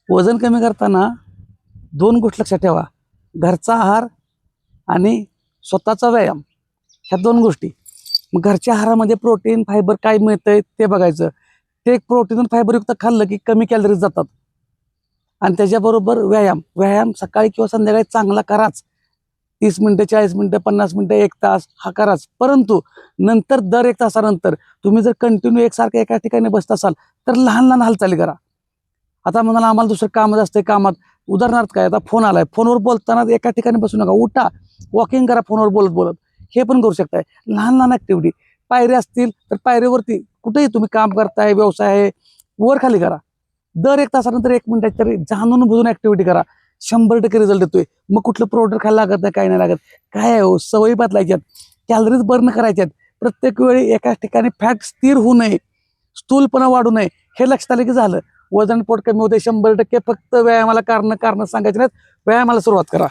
वजन कमी करताना दोन गोष्टी लक्षात ठेवा. घरचा आहार आणि स्वतःचा व्यायाम, ह्या दोन गोष्टी. मग घरच्या आहारामध्ये प्रोटीन फायबर काय मिळतंय ते बघायचं. ते प्रोटीन आणि फायबरयुक्त खाल्लं की कमी कॅलरीज जातात. आणि त्याच्याबरोबर व्यायाम सकाळी किंवा संध्याकाळी चांगला कराच. 30 मिनिटं, 40 मिनिटं, 50 मिनिटं, 1 तास हा कराच. परंतु नंतर दर 1 तासानंतर तुम्ही जर कंटिन्यू एकसारखं एका ठिकाणी बसत असाल तर लहान लहान हालचाली करा. आता म्हणाला आम्हाला दुसरं कामच असते, कामात उदाहरणार्थ काय, आता फोन आलाय, फोनवर बोलताना एका ठिकाणी बसू नका, उठा, वॉकिंग करा फोनवर बोलत बोलत. हे पण करू शकताय. लहान लहान ऍक्टिव्हिटी, पायऱ्या असतील तर पायरीवरती कुठेही तुम्ही काम करताय, व्यवसाय आहे, वर खाली करा. दर 1 तासानंतर 1 मिनिट तरी जाणून बुजून ऍक्टिव्हिटी करा. 100% रिझल्ट येतोय. मग कुठलं प्रोडक्ट खायला लागत नाही, काही नाही लागत. काय आहे हो, सवयी बदलायच्यात, कॅलरीज बर्न करायच्यात. प्रत्येक वेळी एकाच ठिकाणी फॅट स्थिर होऊ नये, स्थूलपणा वाढू नये, हे लक्षात आलं की झालं. वजन पोट कमी होते 100%. फक्त व्यायामाला कारण सांगायचे नाहीत, व्यायामाला सुरुवात करा.